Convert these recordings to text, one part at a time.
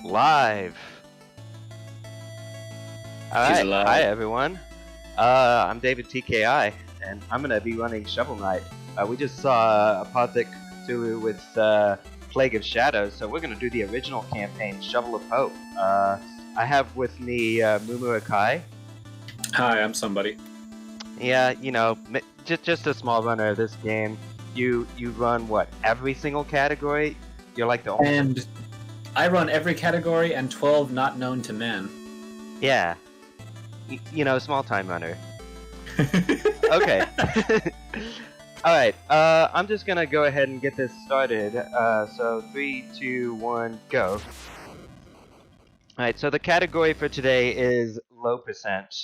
Live. He's Alright, alive. hi everyone. I'm Davidtki, and I'm gonna be running Shovel Knight. We just saw a Apothec Cthulhu with Plague of Shadows, so we're gonna do the original campaign, Shovel of Hope. I have with me Mumu Akai. Hi, I'm somebody. Yeah, you know, just a small runner of this game. You run what, every single category? You're like the only. And I run every category and 12 not known to man. Yeah. You know, small time runner. Okay. Alright, I'm just gonna go ahead and get this started. So 3, 2, 1, go. Alright, so the category for today is low percent,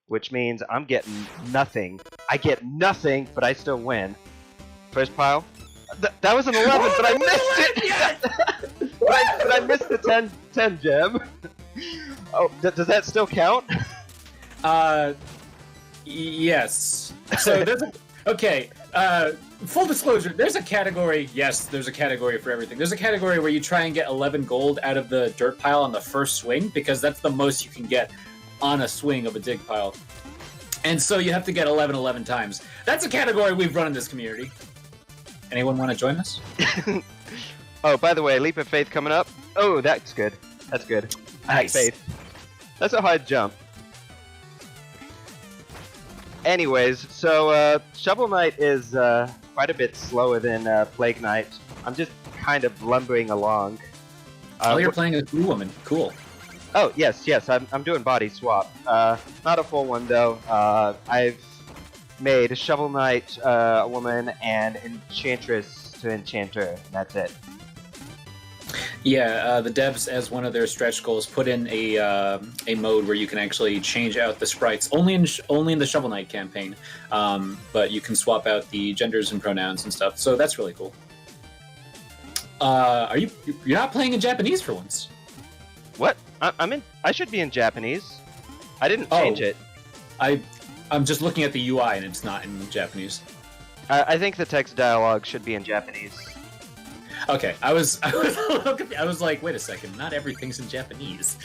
which means I'm getting nothing. I get nothing, but I still win. First pile. That was an 11, but I missed it! but I missed the 10 gem. Oh, does that still count? Yes. So there's okay, full disclosure, there's a category, yes, there's a category for everything. There's a category where you try and get 11 gold out of the dirt pile on the first swing, because that's the most you can get on a swing of a dig pile. And so you have to get 11 times. That's a category we've run in this community. Anyone want to join us? Oh, by the way, Leap of Faith coming up. Oh, that's good. That's good. Nice. Faith. That's a hard jump. Anyways, so Shovel Knight is quite a bit slower than Plague Knight. I'm just kind of lumbering along. You're playing a blue woman. Cool. Oh, yes. I'm doing body swap. Not a full one, though. I've made Shovel Knight a woman and Enchantress to Enchanter, and that's it. Yeah, the devs, as one of their stretch goals, put in a mode where you can actually change out the sprites only in the Shovel Knight campaign, but you can swap out the genders and pronouns and stuff. So that's really cool. You're not playing in Japanese for once? What? I should be in Japanese. I didn't change it. I'm just looking at the UI and it's not in Japanese. I think the text dialogue should be in Japanese. Okay, I was a little confused. I was like, wait a second, not everything's in Japanese.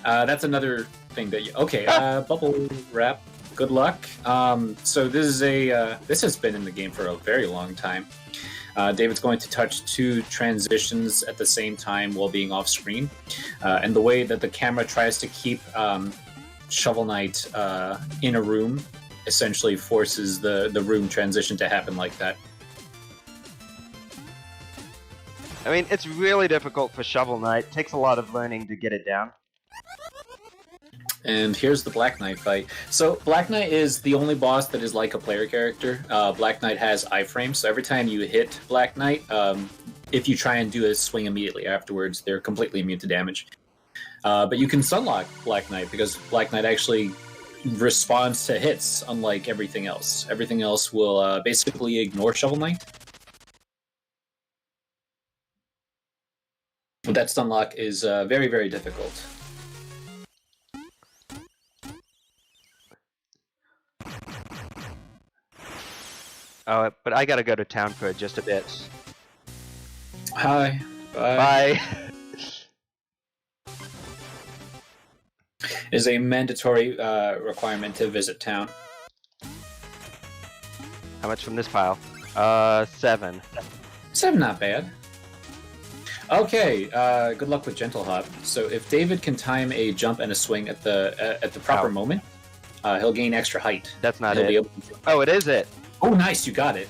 That's another thing that you. Okay, bubble wrap. Good luck. So this is this has been in the game for a very long time. David's going to touch 2 transitions at the same time while being off screen, and the way that the camera tries to keep Shovel Knight in a room essentially forces the room transition to happen like that. I mean, it's really difficult for Shovel Knight. It takes a lot of learning to get it down. And here's the Black Knight fight. So Black Knight is the only boss that is like a player character. Black Knight has iframes, so every time you hit Black Knight, if you try and do a swing immediately afterwards, they're completely immune to damage. But you can sunlock Black Knight, because Black Knight actually responds to hits, unlike everything else. Everything else will basically ignore Shovel Knight. That stunlock is very, very difficult. Oh, but I gotta go to town for just a bit. Hi. Bye. Is a mandatory requirement to visit town. How much from this pile? 7. 7, not bad. Okay, good luck with Gentle Hop. So if David can time a jump and a swing at the proper moment, he'll gain extra height. That's not He'll it. be able to... Oh, it is it. Oh, nice, you got it.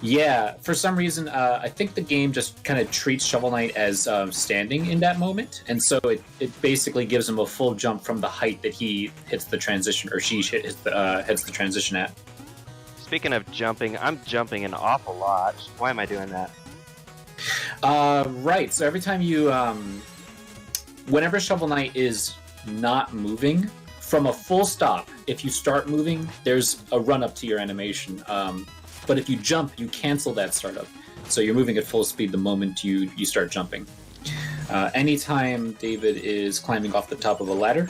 Yeah, for some reason, I think the game just kind of treats Shovel Knight as standing in that moment, and so it basically gives him a full jump from the height that he hits the transition, or she hits the transition at. Speaking of jumping, I'm jumping an awful lot. Why am I doing that? Right, so every time you... whenever Shovel Knight is not moving, from a full stop, if you start moving, there's a run-up to your animation. But if you jump, you cancel that startup. So you're moving at full speed the moment you start jumping. Anytime David is climbing off the top of a ladder,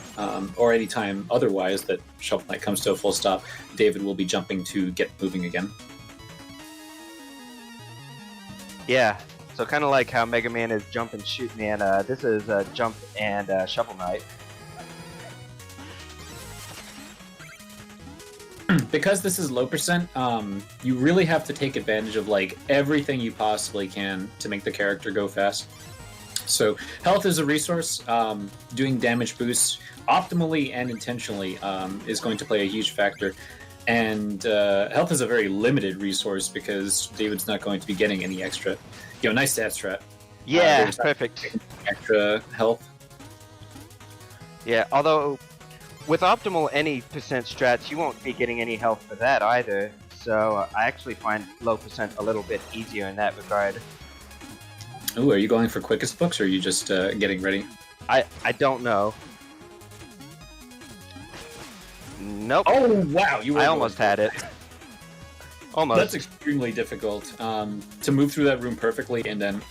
or anytime otherwise that Shovel Knight comes to a full stop, David will be jumping to get moving again. Yeah, So kind of like how Mega Man is Jump and Shoot Man, this is Jump and Shovel Knight. Because this is low percent, you really have to take advantage of like everything you possibly can to make the character go fast. So health is a resource. Doing damage boosts optimally and intentionally is going to play a huge factor. And health is a very limited resource because David's not going to be getting any extra. Nice stat strat. Yeah, perfect. Extra health. Yeah, although with optimal any percent strats, you won't be getting any health for that either. So I actually find low percent a little bit easier in that regard. Ooh, are you going for quickest books, or are you just getting ready? I don't know. Nope. Oh wow, I almost had it. Almost. That's extremely difficult to move through that room perfectly, and then,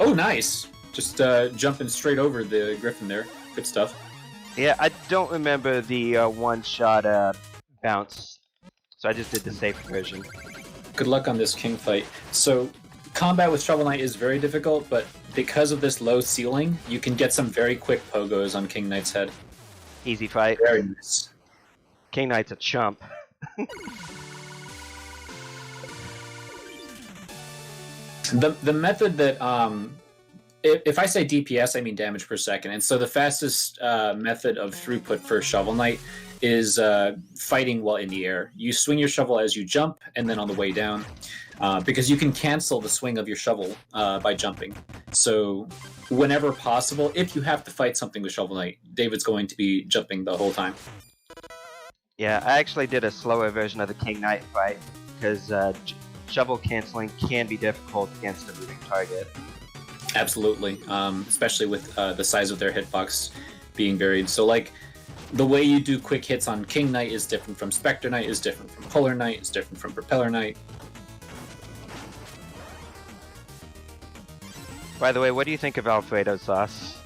oh nice, just jumping straight over the griffin there. Good stuff. Yeah, I don't remember the one-shot bounce, so I just did the safe version. Good luck on this king fight. So, combat with Shovel Knight is very difficult, but because of this low ceiling, you can get some very quick pogos on King Knight's head. Easy fight. Very nice. King Knight's a chump. The method that if I say DPS, I mean damage per second, and so the fastest method of throughput for Shovel Knight is fighting while in the air. You swing your shovel as you jump, and then on the way down, because you can cancel the swing of your shovel by jumping. So whenever possible, if you have to fight something with Shovel Knight, David's going to be jumping the whole time. Yeah, I actually did a slower version of the King Knight fight, because shovel canceling can be difficult against a moving target. Absolutely, especially with the size of their hitbox being varied. So, like, the way you do quick hits on King Knight is different from Spectre Knight, is different from Polar Knight, is different from Propeller Knight. By the way, what do you think of Alfredo sauce?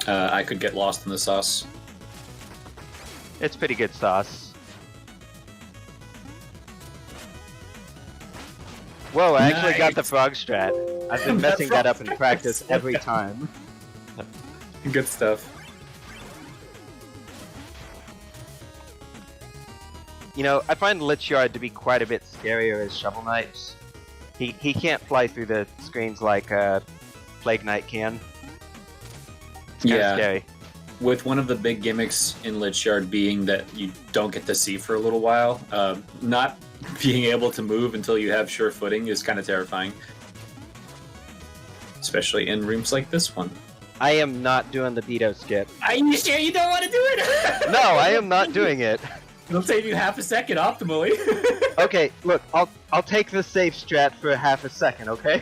I could get lost in the sauce. It's pretty good sauce. Whoa, I actually got the frog strat. I've been messing that up in practice every time. Good stuff. You know, I find Lichyard to be quite a bit scarier as Shovel Knight. He can't fly through the screens like Plague Knight can. It's kind of scary. With one of the big gimmicks in Lichyard being that you don't get to see for a little while, not being able to move until you have sure footing is kind of terrifying. Especially in rooms like this one. I am not doing the Beto skip. Are you sure you don't want to do it? No, I am not doing it. It'll save you half a second optimally. Okay, look, I'll take the safe strat for half a second, okay?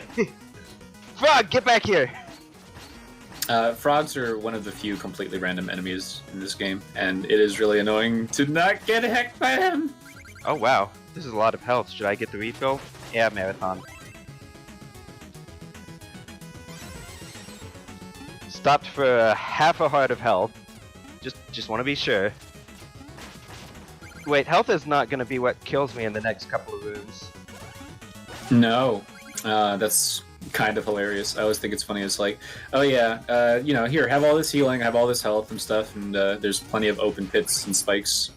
Frog, get back here! Frogs are one of the few completely random enemies in this game, and it is really annoying to not get hecked by them. Oh wow, this is a lot of health. Should I get the refill? Yeah, marathon. Stopped for half a heart of health. Just want to be sure. Wait, health is not going to be what kills me in the next couple of rooms. No, that's kind of hilarious. I always think it's funny. It's like, oh yeah, here, have all this healing, have all this health and stuff, and there's plenty of open pits and spikes.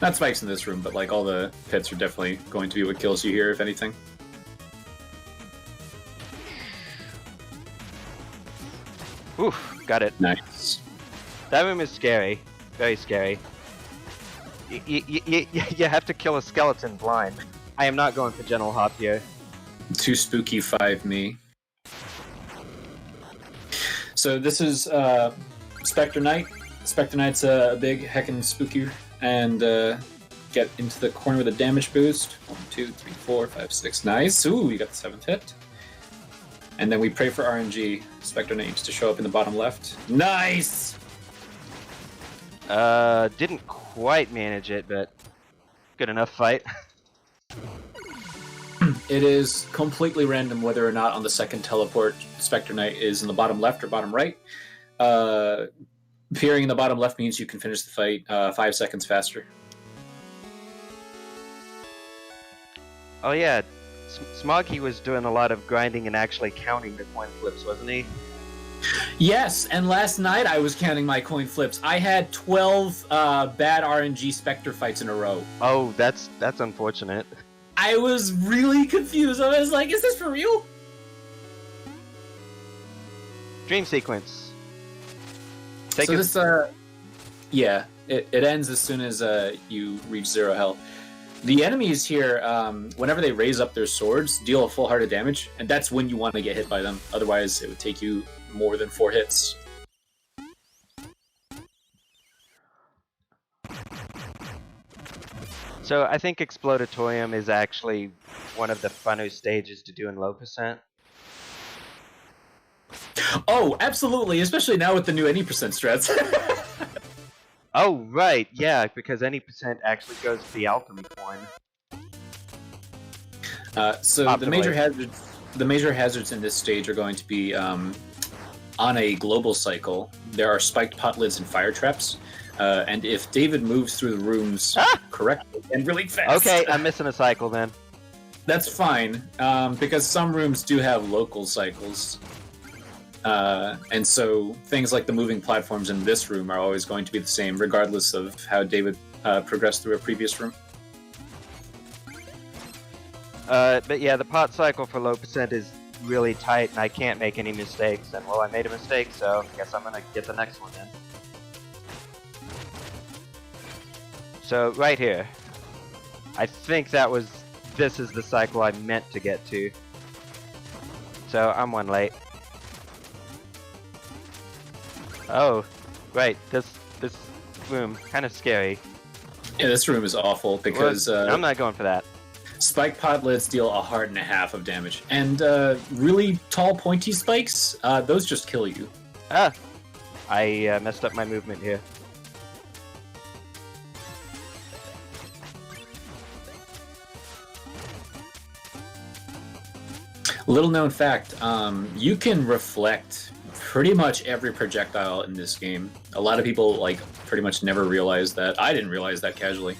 Not spikes in this room, but like all the pits are definitely going to be what kills you here, if anything. Oof, got it. Nice. That room is scary. Very scary. You have to kill a skeleton blind. I am not going for General Hop here. Too spooky 5 me. So this is Spectre Knight. Spectre Knight's a big heckin' spooky, and get into the corner with a damage boost. 1, 2, 3, 4, 5, 6. Nice. Ooh, you got the 7th hit. And then we pray for RNG. Spectre Knight needs to show up in the bottom left. Nice! Didn't quite manage it, but good enough fight. It is completely random whether or not on the second teleport Spectre Knight is in the bottom left or bottom right. Appearing in the bottom left means you can finish the fight 5 seconds faster. Oh yeah, Smoggy was doing a lot of grinding and actually counting the coin flips, wasn't he? Yes, and last night I was counting my coin flips. I had 12 bad RNG Spectre fights in a row. Oh, that's unfortunate. I was really confused. I was like, is this for real? Dream sequence. Yeah, it ends as soon as you reach 0 health. The enemies here, whenever they raise up their swords, deal a full heart of damage, and that's when you want to get hit by them. Otherwise, it would take you more than 4 hits. So I think Explodatorium is actually one of the funner stages to do in low percent. Oh, absolutely, especially now with the new any percent strats. Oh, right, yeah, because any percent actually goes to the alchemy coin. So Optimally. the major hazards in this stage are going to be on a global cycle. There are spiked pot lids and fire traps, and if David moves through the rooms correctly and really fast, Okay, I'm missing a cycle then. that's fine because some rooms do have local cycles. And so things like the moving platforms in this room are always going to be the same, regardless of how David progressed through a previous room. But yeah, the pot cycle for low percent is really tight, and I can't make any mistakes. And well, I made a mistake, so I guess I'm gonna get the next one in. So right here, I think this is the cycle I meant to get to. So I'm one late. Oh, right. This room kind of scary. Yeah, this room is awful because I'm not going for that. spike pot lids deal 1.5 hearts of damage, and really tall, pointy spikes, those just kill you. I messed up my movement here. Little known fact: you can reflect pretty much every projectile in this game. A lot of people pretty much never realize that. I didn't realize that casually.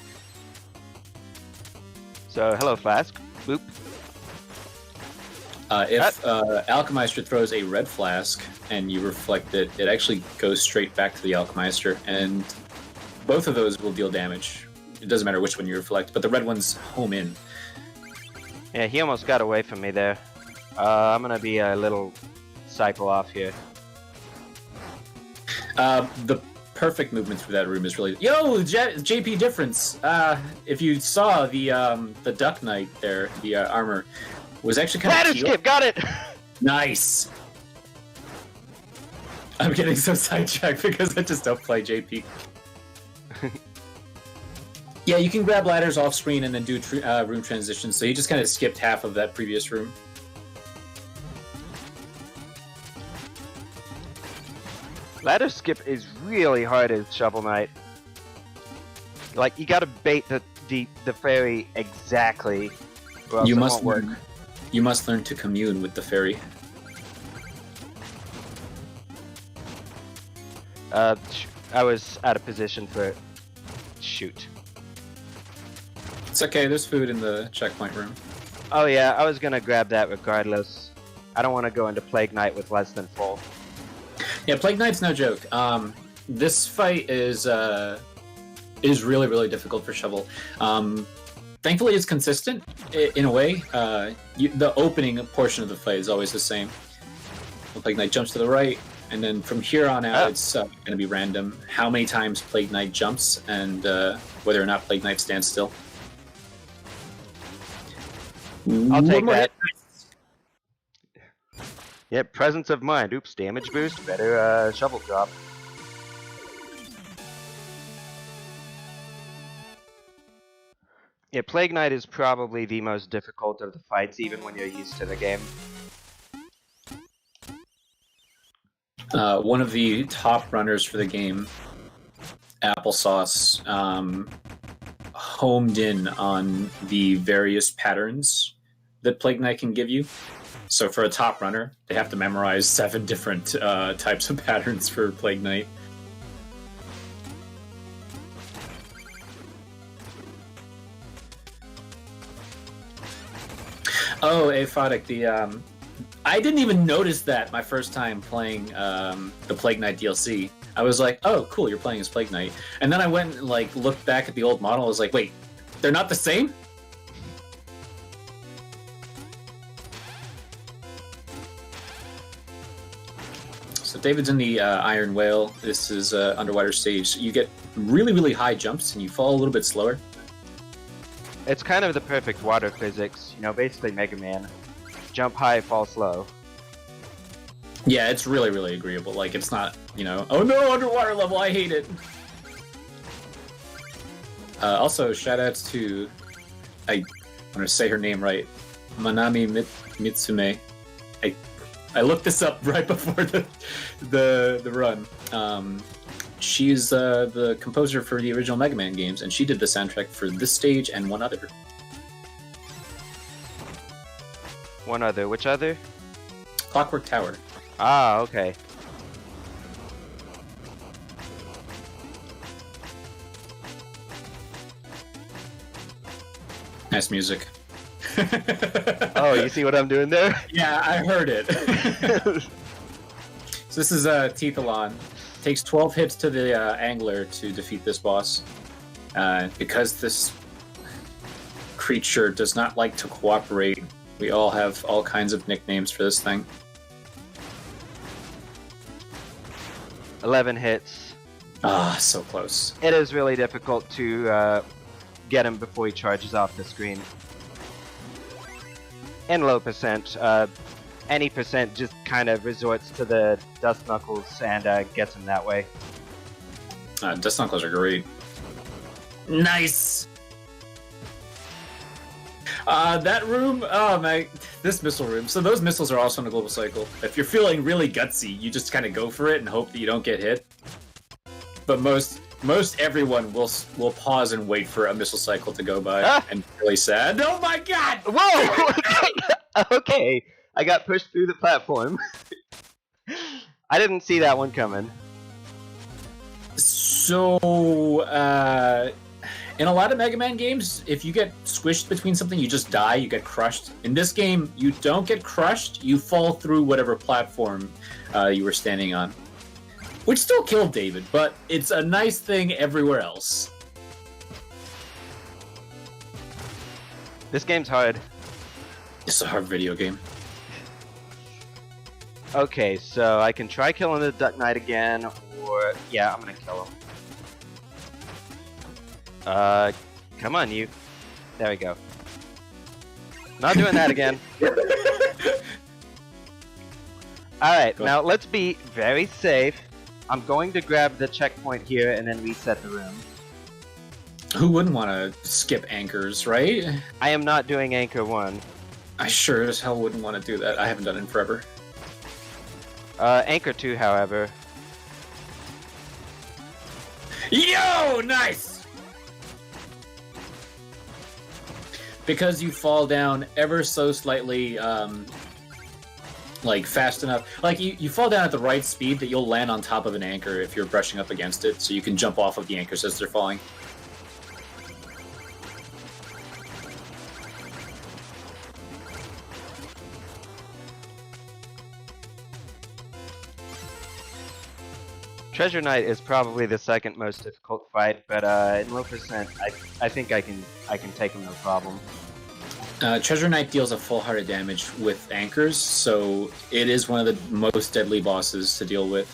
So hello, Flask. Boop. If Alchemeister throws a red flask and you reflect it, it actually goes straight back to the Alchemeister, and both of those will deal damage. It doesn't matter which one you reflect, but the red one's home in. Yeah, he almost got away from me there. I'm gonna be a little cycle off here. The perfect movement through that room is really JP difference. If you saw the Duck Knight there, the armor was actually kind Ladder of skip, got it. Nice. I'm getting so sidetracked because I just don't play JP. Yeah, you can grab ladders off screen and then do room transitions. So you just kind of skipped half of that previous room. Ladder skip is really hard as Shovel Knight. Like, you gotta bait the fairy exactly, or else You it must won't work. learn. You must learn to commune with the fairy. I was out of position for... Shoot. It's okay. There's food in the checkpoint room. Oh yeah, I was gonna grab that regardless. I don't want to go into Plague Knight with less than full. Yeah, Plague Knight's no joke. This fight is really, really difficult for Shovel. Thankfully, it's consistent in a way. The opening portion of the fight is always the same. Plague Knight jumps to the right, and then from here on out, it's going to be random how many times Plague Knight jumps and whether or not Plague Knight stands still. I'll take that. Hit. Yep, presence of mind. Oops, damage boost. Better shovel drop. Yeah, Plague Knight is probably the most difficult of the fights, even when you're used to the game. One of the top runners for the game, Applesauce, homed in on the various patterns that Plague Knight can give you. So for a top runner, they have to memorize 7 different types of patterns for Plague Knight. Oh, aphotic. I didn't even notice that my first time playing the Plague Knight DLC. I was like, oh, cool, you're playing as Plague Knight. And then I went and like looked back at the old model. I was like, wait, they're not the same? So David's in the Iron Whale. This is underwater stage. You get really, really high jumps, and you fall a little bit slower. It's kind of the perfect water physics, you know, basically Mega Man. Jump high, fall slow. Yeah, it's really, really agreeable. Like, it's not, you know, oh no, underwater level, I hate it. Also, shoutouts to, I want to say her name right, Manami Mitsume. I looked this up right before the run. She's the composer for the original Mega Man games, and she did the soundtrack for this stage and one other. One other. Which other? Clockwork Tower. Ah, okay. Nice music. Oh, you see what I'm doing there? Yeah, I heard it. So this is Teethalon. Takes 12 hits to the angler to defeat this boss. Because this creature does not like to cooperate, we all have all kinds of nicknames for this thing. 11 hits. Ah, so close. It is really difficult to get him before he charges off the screen. And low percent. Any percent just kind of resorts to the Dust Knuckles and gets him that way. Dust Knuckles are great. Nice! That room, oh my, this missile room. So those missiles are also in a global cycle. If you're feeling really gutsy, you just kind of go for it and hope that you don't get hit. But most everyone will pause and wait for a missile cycle to go by and be really sad. Oh my god! Whoa! Okay, I got pushed through the platform. I didn't see that one coming. So, in a lot of Mega Man games, if you get squished between something, you just die, you get crushed. In this game, you don't get crushed, you fall through whatever platform you were standing on. Which still killed David, but it's a nice thing everywhere else. This game's hard. It's a hard video game. Okay, so I can try killing the Duck Knight again, or... yeah, I'm gonna kill him. Come on, you. There we go. Not doing that again. Alright, now let's be very safe. I'm going to grab the checkpoint here and then reset the room. Who wouldn't want to skip anchors, right? I am not doing Anchor 1. I sure as hell wouldn't want to do that. I haven't done it in forever. Anchor 2, however. Yo, nice! Because you fall down ever so slightly, like fast enough. Like you fall down at the right speed that you'll land on top of an anchor if you're brushing up against it, so you can jump off of the anchors as they're falling. Treasure Knight is probably the second most difficult fight, but in low percent, I think I can take him no problem. Treasure Knight deals a full heart of damage with anchors, so it is one of the most deadly bosses to deal with.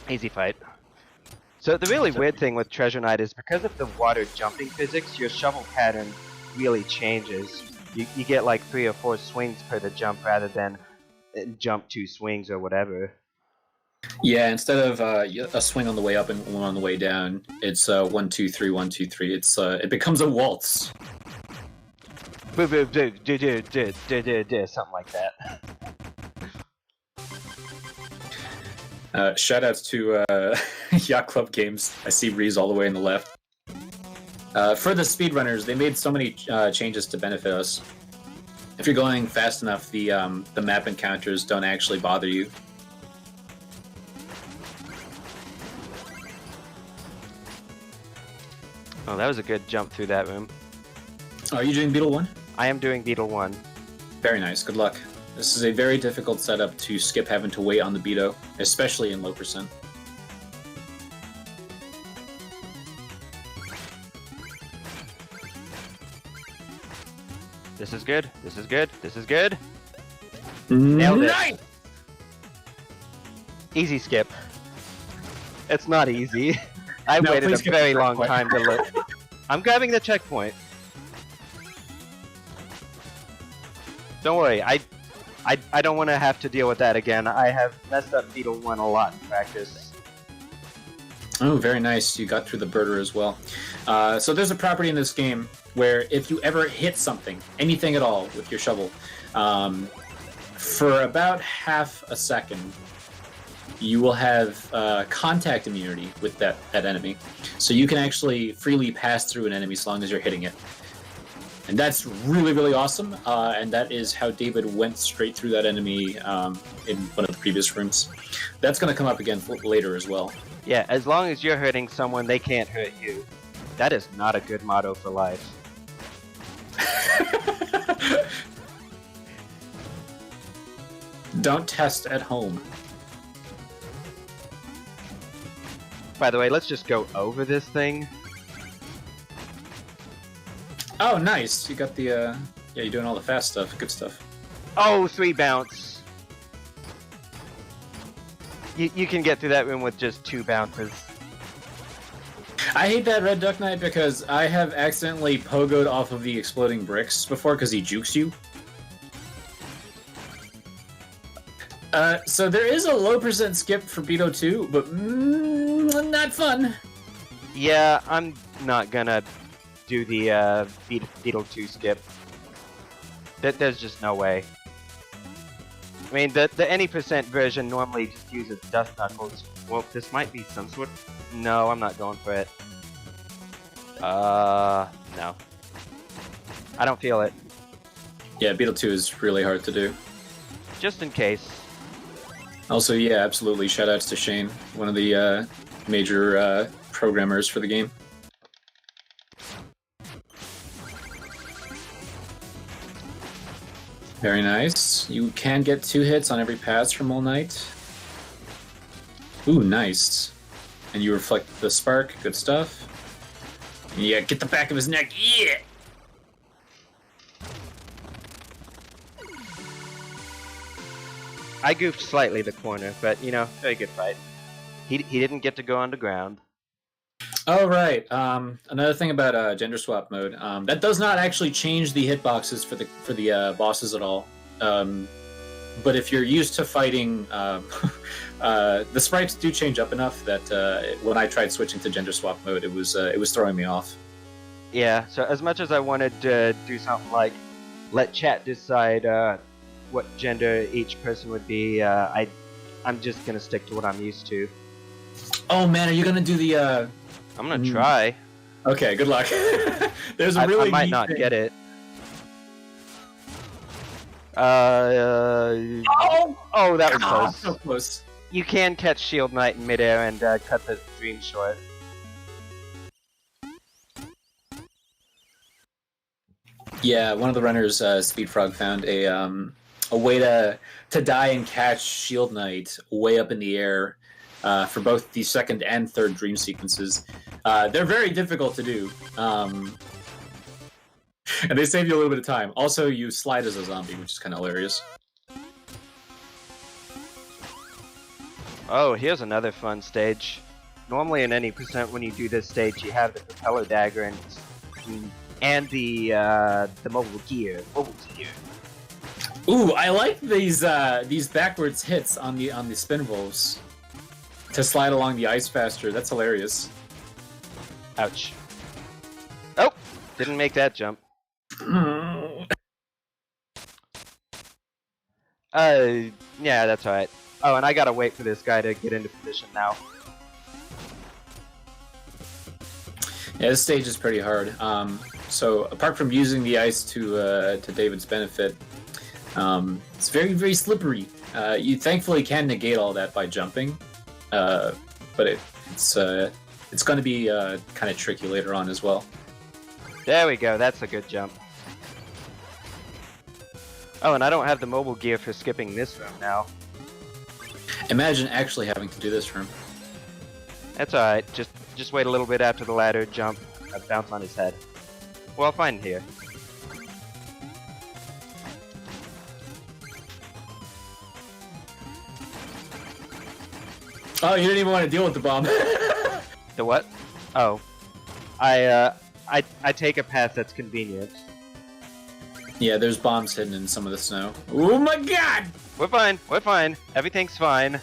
Easy fight. So the really weird thing with Treasure Knight is because of the water jumping physics, your shovel pattern really changes. You get like 3 or 4 swings per the jump rather than jump 2 swings or whatever. Yeah, instead of a swing on the way up and one on the way down, it's 1, 2, 3, 1, 2, 3. It's it becomes a waltz. Something like that. Shoutouts to Yacht Club Games. I see Reese all the way on the left. For the speedrunners, they made so many changes to benefit us. If you're going fast enough, the map encounters don't actually bother you. Oh, that was a good jump through that room. Oh, are you doing Beetle 1? I am doing Beetle 1. Very nice. Good luck. This is a very difficult setup to skip having to wait on the Beto, especially in low percent. This is good. This is good. This is good. Nailed it. Nice! Easy skip. It's not easy. I No, waited please a get very the long checkpoint. time to look. I'm grabbing the checkpoint. Don't worry, I don't want to have to deal with that again. I have messed up Beetle 1 a lot in practice. Oh, very nice. You got through the birder as well. So there's a property in this game where if you ever hit something, anything at all, with your shovel, for about half a second, you will have contact immunity with that enemy. So you can actually freely pass through an enemy as long as you're hitting it. And that's really, really awesome, and that is how David went straight through that enemy in one of the previous rooms. That's going to come up again later as well. Yeah, as long as you're hurting someone, they can't hurt you. That is not a good motto for life. Don't test at home. By the way, let's just go over this thing. Oh, nice! You got the, yeah, you're doing all the fast stuff. Good stuff. Oh, 3 bounce. You can get through that room with just 2 bounces. I hate that Red Duck Knight because I have accidentally pogoed off of the exploding bricks before because he jukes you. So there is a low percent skip for Beto 2, but not fun. Yeah, I'm not gonna do the Beetle 2 skip. There's just no way. I mean, the any percent version normally just uses Dust Knuckles. Well, this might be some sort. No, I'm not going for it. No. I don't feel it. Yeah, Beetle 2 is really hard to do. Just in case. Also, yeah, absolutely. Shoutouts to Shane, one of the major programmers for the game. Very nice. You can get 2 hits on every pass from All Knight. Ooh, nice. And you reflect the spark. Good stuff. Yeah, get the back of his neck. Yeah! I goofed slightly the corner, but, you know, very good fight. He didn't get to go underground. Oh, right. Another thing about gender swap mode. That does not actually change the hitboxes for the bosses at all. But if you're used to fighting, the sprites do change up enough that when I tried switching to gender swap mode, it was throwing me off. Yeah, so as much as I wanted to do something like let chat decide what gender each person would be, I'm just gonna stick to what I'm used to. Oh man, are you gonna do the? I'm gonna try. Okay, good luck. There's a really I might neat not thing. get it. Oh, that was close. So close. You can catch Shield Knight in midair and cut the dream short. Yeah, one of the runners, Speedfrog, found a way to die and catch Shield Knight way up in the air for both the second and third dream sequences. They're very difficult to do, and they save you a little bit of time. Also, you slide as a zombie, which is kind of hilarious. Oh, here's another fun stage. Normally in any percent when you do this stage, you have the propeller dagger and the mobile gear. Ooh, I like these backwards hits on the spin wolves to slide along the ice faster. That's hilarious. Ouch. Oh, didn't make that jump. Yeah, that's alright. Oh, and I gotta wait for this guy to get into position now. Yeah, this stage is pretty hard. So apart from using the ice to David's benefit, it's very, very slippery. You thankfully can negate all that by jumping, but it's going to be kind of tricky later on as well. There we go, that's a good jump. Oh, and I don't have the mobile gear for skipping this room now. Imagine actually having to do this room. That's alright. Just wait a little bit after the ladder, jump, bounce on his head. Well, fine here. Oh, you didn't even want to deal with the bomb. The what? Oh. I take a path that's convenient. Yeah, there's bombs hidden in some of the snow. Oh my god! We're fine, everything's fine.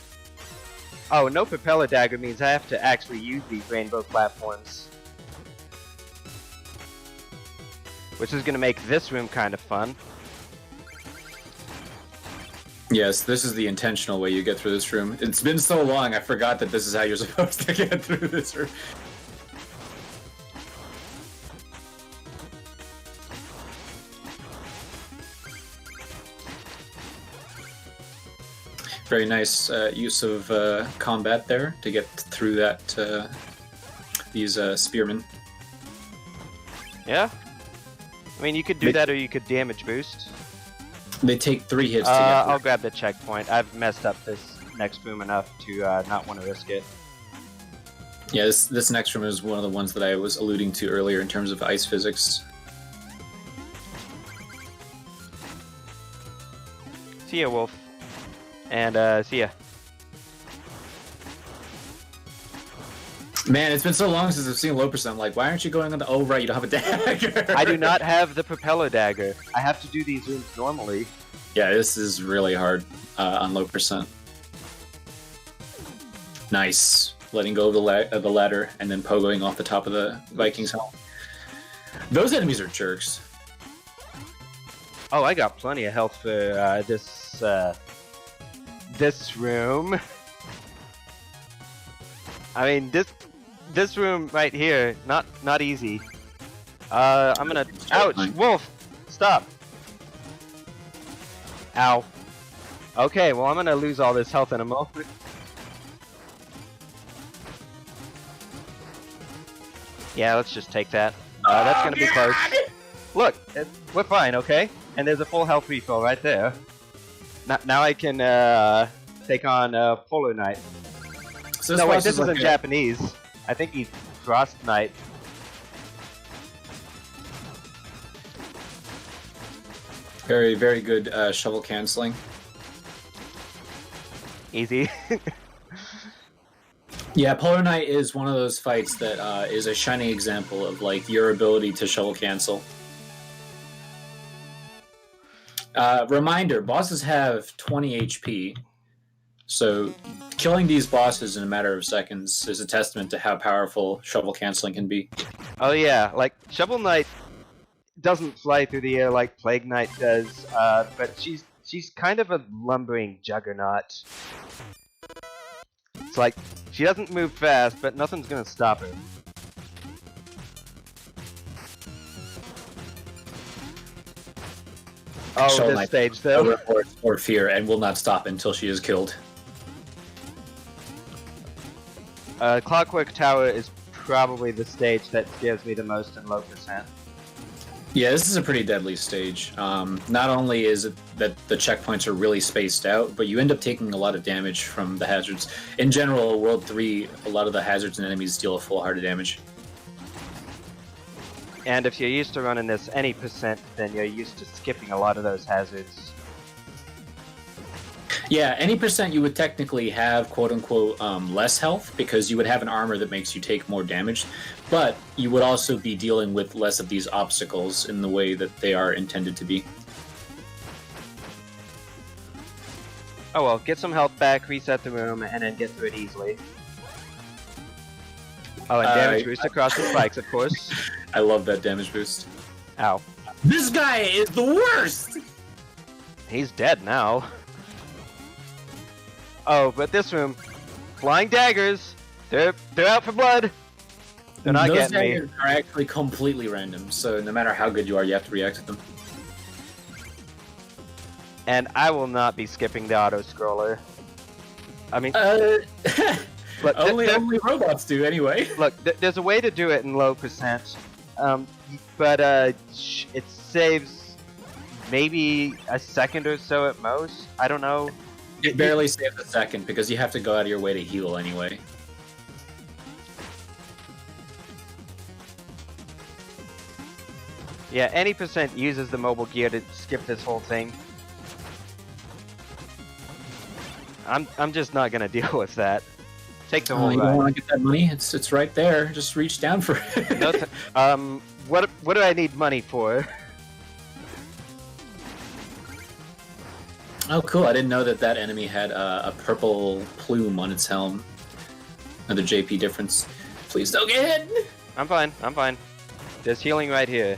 Oh, no propeller dagger means I have to actually use these rainbow platforms. Which is gonna make this room kind of fun. Yes, this is the intentional way you get through this room. It's been so long, I forgot that this is how you're supposed to get through this room. Very nice use of combat there to get through that these spearmen. Yeah? I mean, you could do that or you could damage boost. They take 3 hits to get through. I'll grab the checkpoint. I've messed up this next room enough to not want to risk it. Yeah, this next room is one of the ones that I was alluding to earlier in terms of ice physics. See ya, Wolf. And, see ya. Man, it's been so long since I've seen low percent. Like, why aren't you going on the... Oh, right, you don't have a dagger. I do not have the propeller dagger. I have to do these rooms normally. Yeah, this is really hard on low percent. Nice. Letting go of the ladder and then pogoing off the top of the Viking's helm. Those enemies are jerks. Oh, I got plenty of health for this room. I mean, this room right here, not easy. I'm gonna... Ouch! Wolf! Stop! Ow. Okay, well I'm gonna lose all this health in a moment. Yeah, let's just take that. That's gonna be close. Look, we're fine, okay? And there's a full health refill right there. Now I can take on Polar Knight. So no, wait, this isn't Japanese. I think he's Frost Knight. Very, very good shovel canceling. Easy. Yeah, Polar Knight is one of those fights that is a shining example of like your ability to shovel cancel. Reminder, bosses have 20 HP, so killing these bosses in a matter of seconds is a testament to how powerful shovel canceling can be. Oh yeah, like Shovel Knight doesn't fly through the air like Plague Knight does, but she's kind of a lumbering juggernaut. It's like, she doesn't move fast, but nothing's gonna stop her. Oh, Shovel this stage though. Or fear, and will not stop until she is killed. Clockwork Tower is probably the stage that scares me the most in low percent. Yeah, this is a pretty deadly stage. Not only is it that the checkpoints are really spaced out, but you end up taking a lot of damage from the hazards. In general, World 3, a lot of the hazards and enemies deal a full heart of damage. And if you're used to running this any percent, then you're used to skipping a lot of those hazards. Yeah, any percent you would technically have quote-unquote less health, because you would have an armor that makes you take more damage, but you would also be dealing with less of these obstacles in the way that they are intended to be. Oh well, get some health back, reset the room, and then get through it easily. Oh, and damage boost across the spikes, of course. I love that damage boost. Ow. This guy is the worst! He's dead now. Oh, but this room, flying daggers, they're out for blood. They're not Those getting me. daggers are actually completely random, so no matter how good you are, you have to react to them. And I will not be skipping the auto-scroller. I mean... look, only robots do, anyway. Look, there's a way to do it in low percent, but it saves maybe a second or so at most. I don't know. It barely saves a second because you have to go out of your way to heal anyway. Yeah, any percent uses the mobile gear to skip this whole thing. I'm just not gonna deal with that. Take the whole you ride. don't want to get that money? It's right there. Just reach down for it. No, what do I need money for? Oh, cool! I didn't know that enemy had a purple plume on its helm. Another JP difference. Please don't get hit. I'm fine. I'm fine. There's healing right here.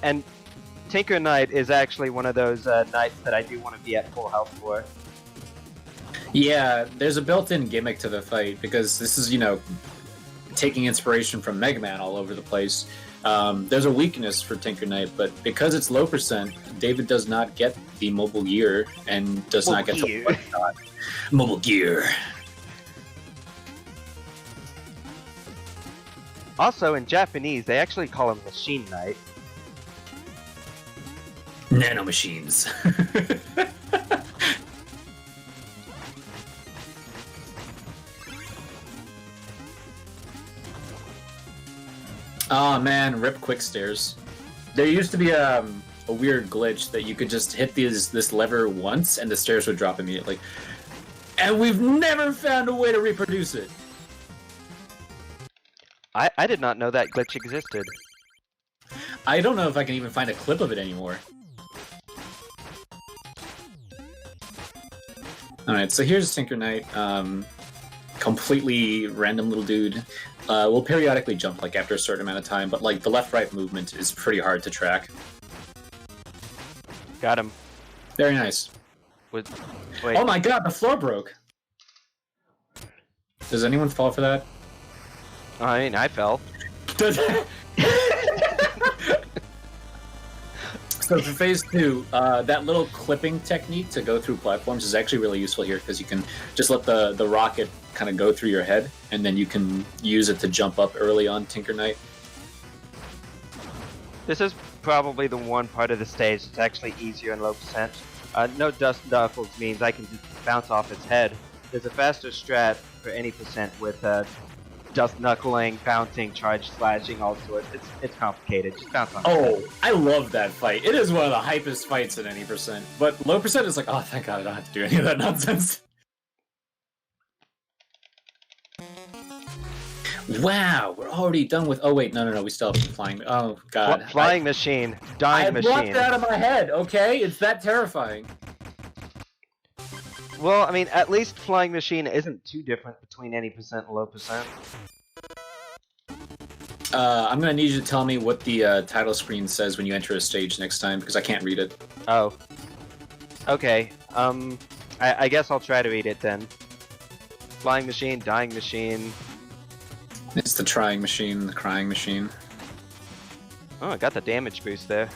And Tinker Knight is actually one of those knights that I do want to be at full health for. Yeah, there's a built-in gimmick to the fight because this is, taking inspiration from Mega Man all over the place. There's a weakness for Tinker Knight, but because it's low percent, David does not get the mobile gear and does not get the one-shot. Mobile gear. Also, in Japanese, they actually call him Machine Knight. Nanomachines. Oh man, rip quick stairs. There used to be a weird glitch that you could just hit this lever once and the stairs would drop immediately. And we've never found a way to reproduce it. I did not know that glitch existed. I don't know if I can even find a clip of it anymore. Alright, so here's Tinker Knight. Completely random little dude. Will periodically jump like after a certain amount of time, but like the left-right movement is pretty hard to track. Got him. Very nice. Wait. Oh my god, the floor broke! Does anyone fall for that? I mean, I fell. So for phase 2, that little clipping technique to go through platforms is actually really useful here because you can just let the rocket kind of go through your head, and then you can use it to jump up early on Tinker Knight. This is probably the one part of the stage that's actually easier in low percent. No dust knuckles means I can just bounce off its head. There's a faster strat for any percent with dust knuckling, bouncing, charge slashing, all sorts. It's complicated. Just bounce on. Oh, I love that fight. It is one of the hypest fights at any percent. But low percent is like, oh, thank God I don't have to do any of that nonsense. Wow, we're already done with. Oh wait, no, we still have flying. Oh God, flying machine, dying machine. I blocked that out of my head. Okay, it's that terrifying. Well, I mean, at least flying machine isn't too different between any percent and low percent. I'm gonna need you to tell me what the title screen says when you enter a stage next time because I can't read it. Oh. Okay. I guess I'll try to read it then. Flying machine, dying machine. It's the trying machine, the crying machine. Oh, I got the damage boost there.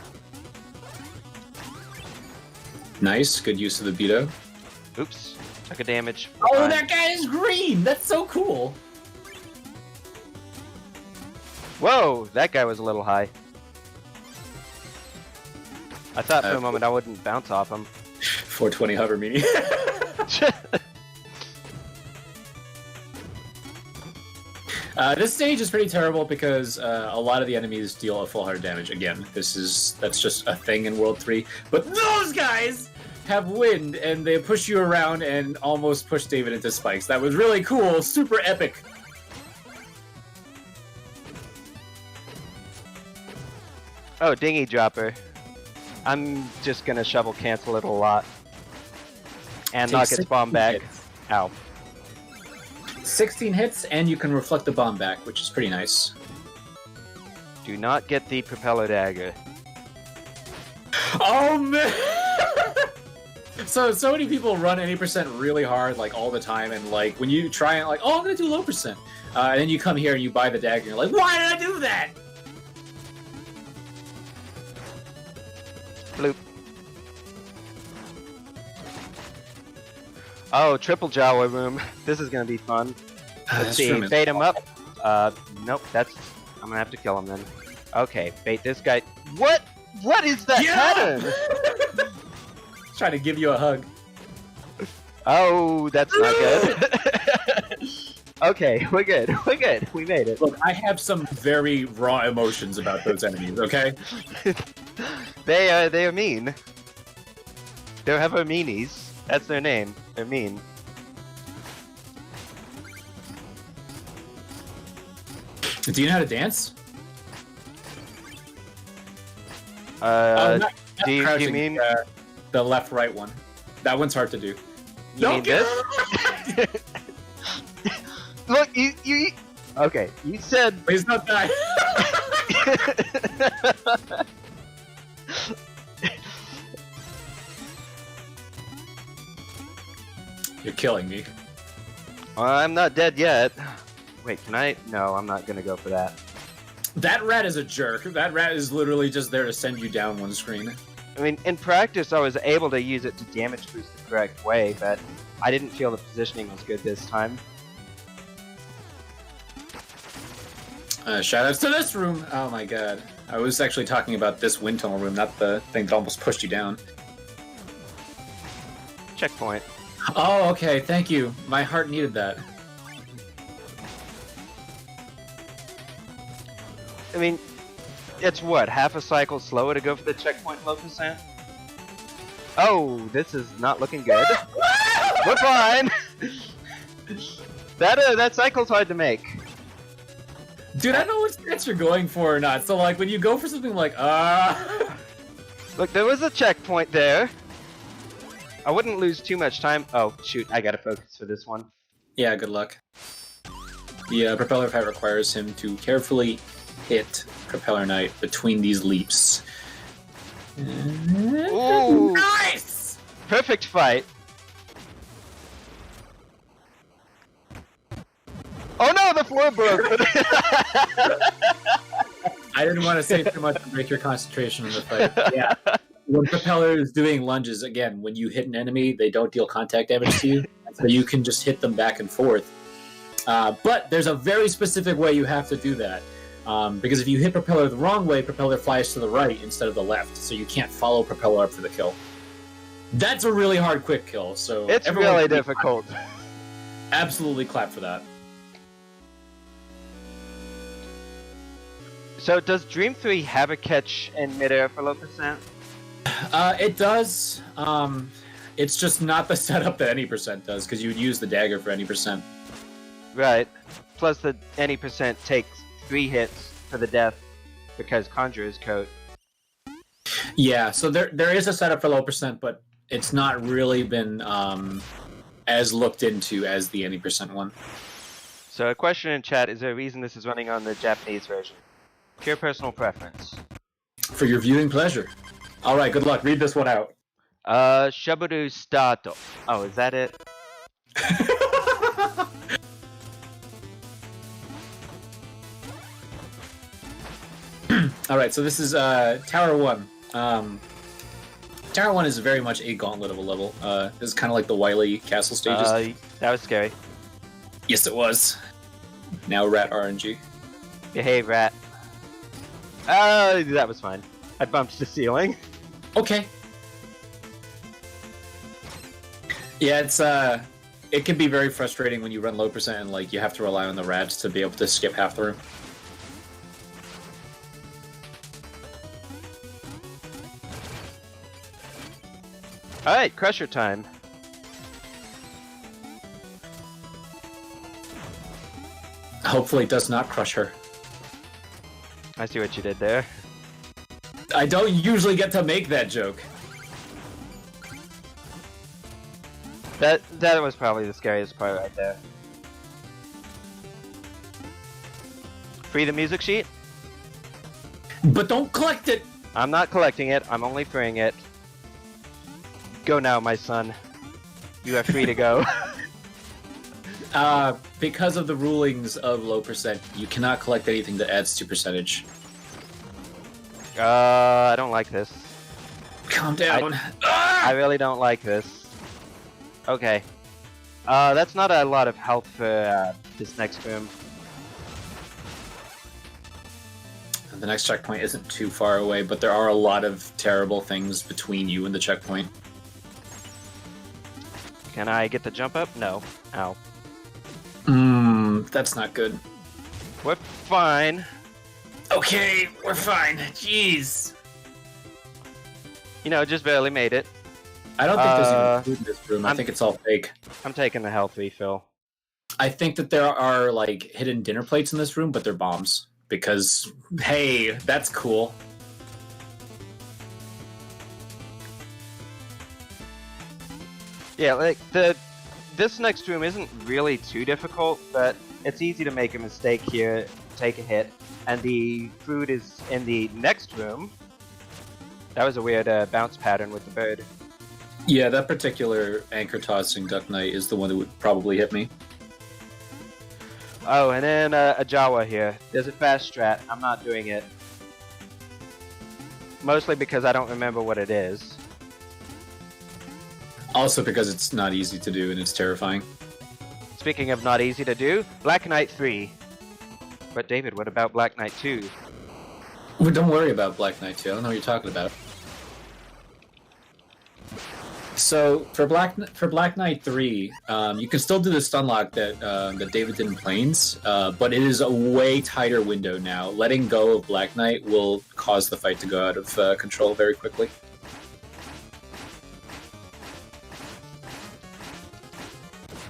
Nice, good use of the Beto. Oops, took a damage. Oh, Fine. that guy is green! That's so cool! Whoa, that guy was a little high. I thought for a moment I wouldn't bounce off him. 420 hover meanie. This stage is pretty terrible because a lot of the enemies deal a full heart damage. Again, that's just a thing in World 3. But those guys have wind, and they push you around and almost push David into spikes. That was really cool, super epic. Oh, dinghy dropper. I'm just gonna shovel cancel it a lot. And knock its bomb back. Hits. Ow. 16 hits, and you can reflect the bomb back, which is pretty nice. Do not get the propeller dagger. Oh man! So many people run any percent really hard, like all the time, and like when you try and like, oh, I'm gonna do low percent, and then you come here and you buy the dagger, and you're like, why did I do that? Bloop. Oh, triple Jawa room. This is gonna be fun. Let's see. Bait him up. Nope. That's gonna have to kill him then. Okay, bait this guy. What? What is that pattern? Trying to give you a hug. Oh, that's not good. Okay, we're good. We're good. We made it. Look, I have some very raw emotions about those enemies. Okay. They are mean. They have our meanies. That's their name. They're mean. Do you know how to dance? Not do you crouching, mean the left-right one? That one's hard to do. you mean this? Look, you. Okay, you said. Please don't die. You're killing me. I'm not dead yet. Wait, can I? No, I'm not gonna go for that. That rat is a jerk. That rat is literally just there to send you down one screen. I mean, in practice, I was able to use it to damage boost the correct way, but I didn't feel the positioning was good this time. Shoutouts to this room! Oh my god. I was actually talking about this wind tunnel room, not the thing that almost pushed you down. Checkpoint. Oh, okay, thank you. My heart needed that. I mean, it's what, half a cycle slower to go for the checkpoint low percent? Oh, this is not looking good. We're fine! That cycle's hard to make. Dude, I don't know what stats you're going for or not. So, like, when you go for something like, Look, there was a checkpoint there. I wouldn't lose too much time. Oh, shoot, I gotta focus for this one. Yeah, good luck. The propeller fight requires him to carefully hit Propeller Knight between these leaps. Ooh! Nice! Perfect fight. Oh no, the floor broke! I didn't want to say too much to break your concentration on the fight. Yeah. When Propeller is doing lunges, again, when you hit an enemy, they don't deal contact damage to you, so you can just hit them back and forth. But there's a very specific way you have to do that. Because if you hit Propeller the wrong way, Propeller flies to the right instead of the left, so you can't follow Propeller up for the kill. That's a really hard quick kill, so... It's really difficult. Absolutely clap for that. So does Dream 3 have a catch in midair for low percent? It does. It's just not the setup that any percent does, because you would use the dagger for any percent. Right. Plus the any percent takes 3 hits for the death because Conjurer's Coat. Yeah, so there is a setup for low percent, but it's not really been as looked into as the any percent one. So a question in chat, is there a reason this is running on the Japanese version? Pure personal preference. For your viewing pleasure. Alright, good luck. Read this one out. Shaburu Stato. Oh, is that it? Alright, so this is Tower 1. Tower 1 is very much a gauntlet of a level. This is kind of like the Wily Castle stages. That was scary. Yes, it was. Now Rat RNG. Behave, rat. That was fine. I bumped the ceiling. Okay. Yeah, it can be very frustrating when you run low percent and like you have to rely on the rats to be able to skip half the room. Alright, Crusher time. Hopefully it does not crush her. I see what you did there. I don't usually get to make that joke. That was probably the scariest part right there. Free the music sheet? But don't collect it! I'm not collecting it, I'm only freeing it. Go now, my son. You are free to go. Because of the rulings of low percent, you cannot collect anything that adds to percentage. I don't like this. Calm down. I really don't like this. Okay. That's not a lot of health for this next room. The next checkpoint isn't too far away, but there are a lot of terrible things between you and the checkpoint. Can I get the jump up? No. Ow. That's not good. We're fine. Okay, we're fine. Jeez. You know, just barely made it. I don't think there's even food in this room. I think it's all fake. I'm taking the health refill. I think that there are, like, hidden dinner plates in this room, but they're bombs. Because, hey, that's cool. Yeah, like, this next room isn't really too difficult, but it's easy to make a mistake here, take a hit, and the food is in the next room. That was a weird bounce pattern with the bird. Yeah, that particular anchor tossing Duck Knight is the one that would probably hit me. Oh, and then a Jawa here. There's a fast strat. I'm not doing it. Mostly because I don't remember what it is. Also because it's not easy to do and it's terrifying. Speaking of not easy to do, Black Knight 3. But David, what about Black Knight 2? Well, don't worry about Black Knight 2. I don't know what you're talking about. So for Black Knight 3, you can still do the stun lock that David did in Plains, but it is a way tighter window now. Letting go of Black Knight will cause the fight to go out of control very quickly.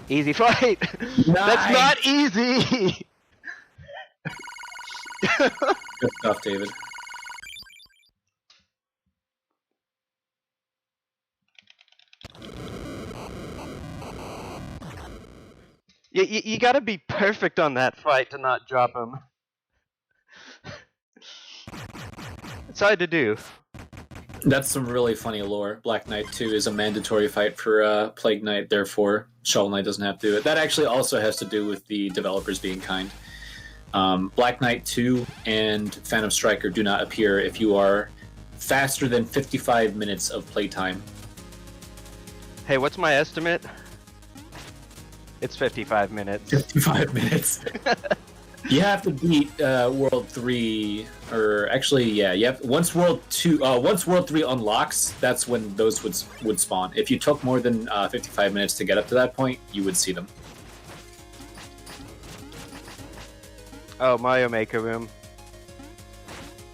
Easy fight! Nice. That's not easy! Good stuff, David. You gotta be perfect on that fight to not drop him. It's hard to do. That's some really funny lore. Black Knight 2 is a mandatory fight for Plague Knight, therefore Shovel Knight doesn't have to do it. That actually also has to do with the developers being kind. Black Knight 2 and Phantom Striker do not appear if you are faster than 55 minutes of playtime. Hey, what's my estimate? It's 55 minutes. 55 minutes. You have to beat World 3, or actually, yeah, you have once World 3 unlocks, that's when those would spawn. If you took more than 55 minutes to get up to that point, you would see them. Oh, Mario Maker room.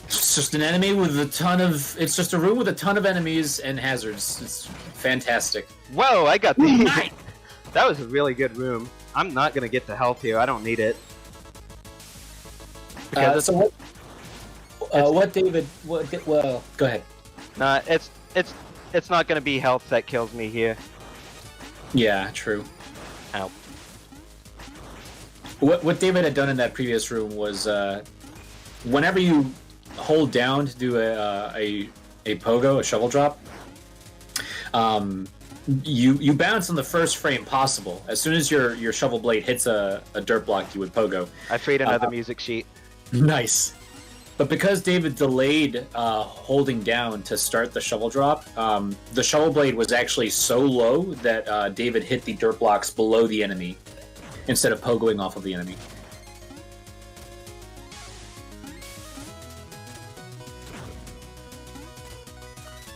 It's just an enemy with a ton of. It's just a room with a ton of enemies and hazards. It's fantastic. Whoa, I got the. That was a really good room. I'm not gonna get the health here. I don't need it. So what, David? Well, go ahead. Nah, it's not gonna be health that kills me here. Yeah, true. Ow. What David had done in that previous room was, whenever you hold down to do a pogo, a shovel drop, you bounce on the first frame possible. As soon as your shovel blade hits a dirt block, you would pogo. I freed another music sheet. Nice. But because David delayed holding down to start the shovel drop, the shovel blade was actually so low that David hit the dirt blocks below the enemy instead of pogoing off of the enemy.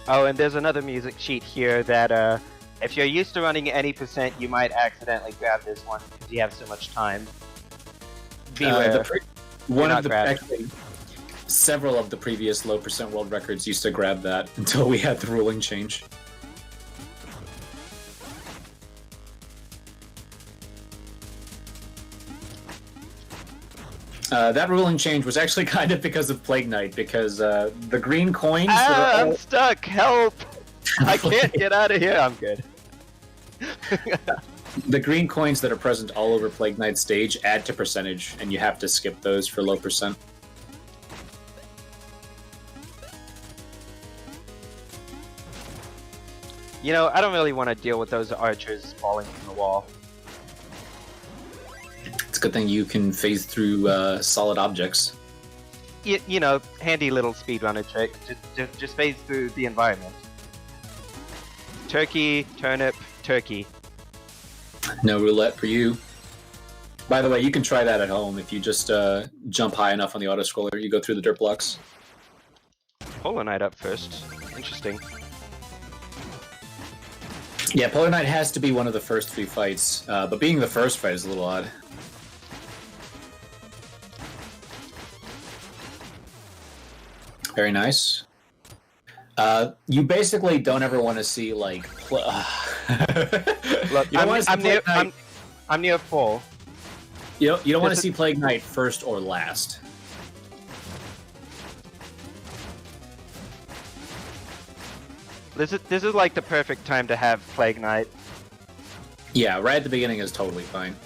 Oh, and there's another music sheet here that if you're used to running any percent, you might accidentally grab this one because you have so much time. Beware. Actually, several of the previous low percent world records used to grab that until we had the ruling change. That ruling change was actually kind of because of Plague Knight, because the green coins... I'm stuck! Help! I can't get out of here! I'm good. The green coins that are present all over Plague Knight's stage add to percentage, and you have to skip those for low percent. You know, I don't really want to deal with those archers falling from the wall. It's a good thing you can phase through solid objects. You know, handy little speedrunner trick. Just phase through the environment. Turkey, turnip, turkey. No roulette for you. By the way, you can try that at home if you just jump high enough on the auto-scroller. You go through the dirt blocks. Hollow Knight up first. Interesting. Yeah, Polar Knight has to be one of the first 3 fights, but being the first fight is a little odd. Very nice. You basically don't ever want to see, like... Look, I'm near full. You don't want to see Plague Knight first or last. This is like the perfect time to have Plague Knight. Yeah, right at the beginning is totally fine.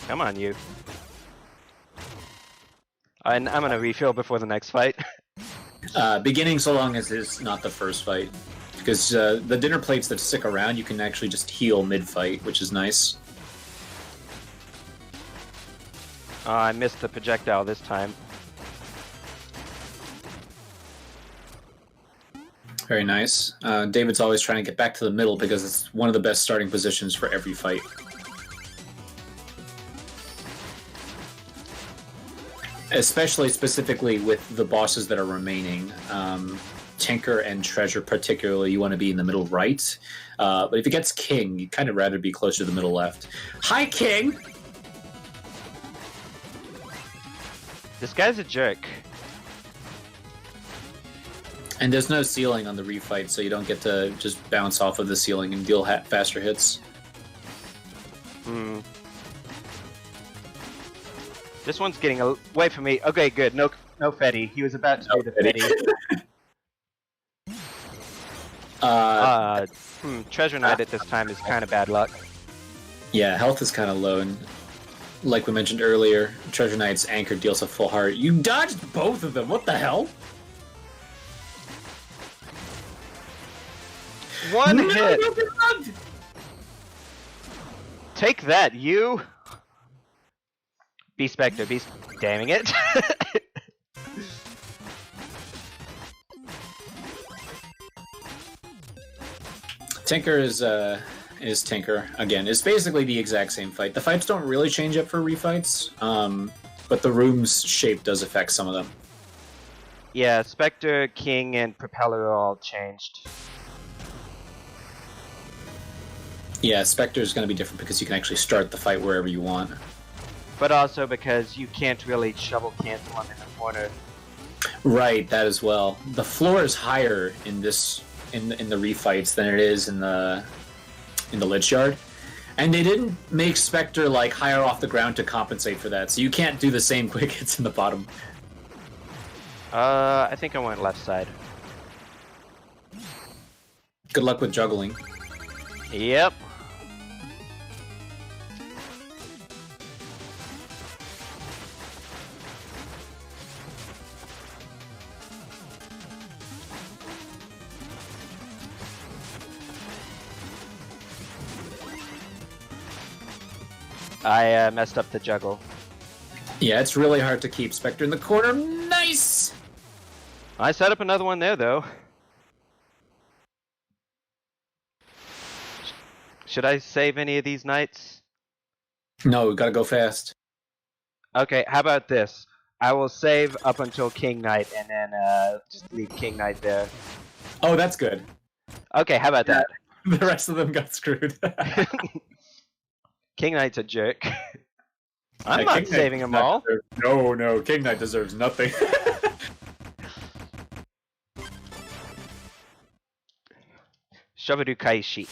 Come on, you. And I'm gonna refill before the next fight. Beginning so long as it's not the first fight. Because the dinner plates that stick around, you can actually just heal mid-fight, which is nice. I missed the projectile this time. Very nice. David's always trying to get back to the middle because it's one of the best starting positions for every fight. Especially specifically with the bosses that are remaining. Tinker and Treasure particularly, you want to be in the middle right. But if it gets King, you'd kind of rather be closer to the middle left. Hi, King! This guy's a jerk. And there's no ceiling on the refight, so you don't get to just bounce off of the ceiling and deal faster hits. Hmm. This one's getting away from me. Okay, good. No Fetty. He was about to do the Fetty. Treasure Knight at this time is kind of bad luck. Yeah, health is kind of low, and like we mentioned earlier, Treasure Knight's Anchor deals a full heart. You dodged both of them. What the hell? One hit. Take that, you. Be Spectre. Be. Damning it. Tinker is Tinker again. It's basically the exact same fight. The fights don't really change up for refights, but the room's shape does affect some of them. Yeah, Spectre, King, and Propeller are all changed. Yeah, Spectre is going to be different because you can actually start the fight wherever you want. But also because you can't really shovel cancel them in the corner. Right, that as well. The floor is higher in this in the refights than it is in the Lich Yard, and they didn't make Spectre like higher off the ground to compensate for that, so you can't do the same quick hits in the bottom. I think I went left side. Good luck with juggling. Yep. I messed up the juggle. Yeah, it's really hard to keep Spectre in the corner. Nice! I set up another one there, though. Should I save any of these knights? No, we gotta go fast. Okay, how about this? I will save up until King Knight, and then just leave King Knight there. Oh, that's good. Okay, how about that? The rest of them got screwed. King Knight's a jerk. I'm not saving them all. No, King Knight deserves nothing. Shabadu Kaishi.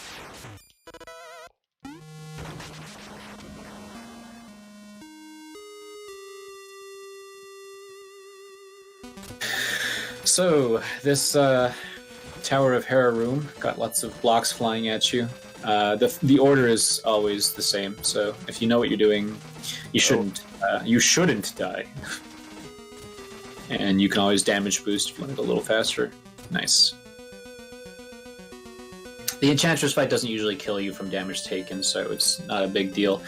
So, this Tower of Hera room got lots of blocks flying at you. The order is always the same, so if you know what you're doing, you shouldn't die. And you can always damage boost if you want to go a little faster. Nice. The Enchantress fight doesn't usually kill you from damage taken, so it's not a big deal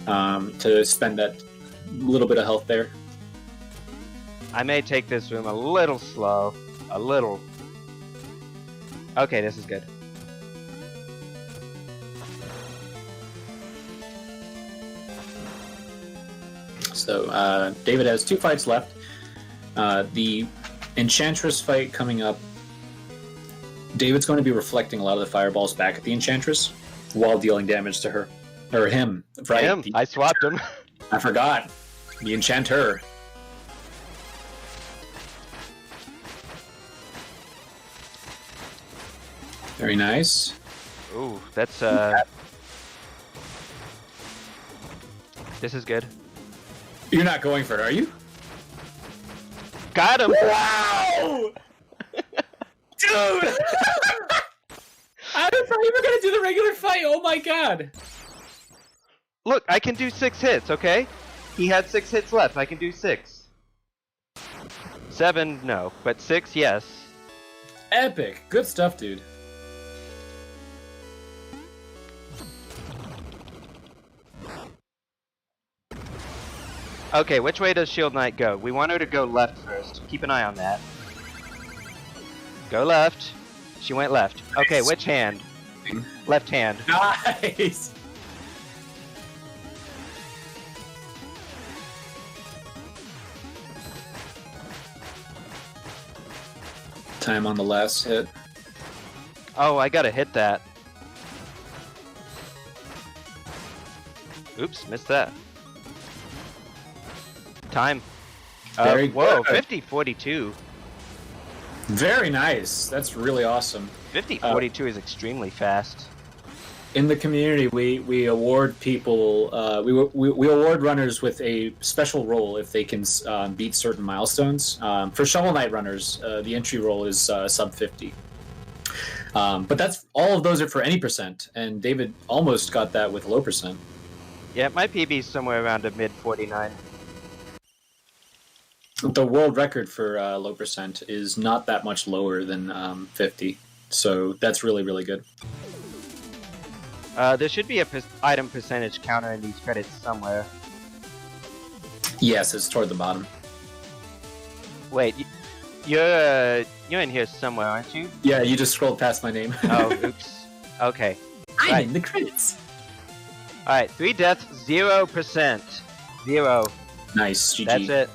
to spend that little bit of health there. I may take this room a little slow. A little. Okay, this is good. So David has 2 fights left. The Enchantress fight coming up. David's going to be reflecting a lot of the fireballs back at the Enchantress while dealing damage to her. Or him, right? Him. I swapped him. I forgot. The Enchanter. Very nice. Ooh, that's this is good. You're not going for it, are you? Got him! Wow! Dude! I thought you were gonna do the regular fight. Oh my god! Look, I can do 6 hits, okay? He had 6 hits left. I can do 6. 7, no, but 6, yes. Epic. Good stuff, dude. Okay, which way does Shield Knight go? We want her to go left first. Keep an eye on that. Go left. She went left. Okay, which hand? Left hand. Nice! Time on the last hit. Oh, I gotta hit that. Oops, missed that. Time. Very whoa, good. 50-42. Very nice. That's really awesome. 50-42 is extremely fast. In the community, we award people, we award runners with a special roll if they can beat certain milestones. For Shovel Knight runners, the entry roll is sub 50. But that's all of those are for any percent, and David almost got that with low percent. Yeah, my PB is somewhere around a mid 49. The world record for low percent is not that much lower than 50, so that's really, really good. There should be a item percentage counter in these credits somewhere. Yes, it's toward the bottom. Wait, you're in here somewhere, aren't you? Yeah, you just scrolled past my name. Oh, oops. Okay. I'm in the credits. Alright, 3 deaths, 0%. 0. Nice, GG. That's it.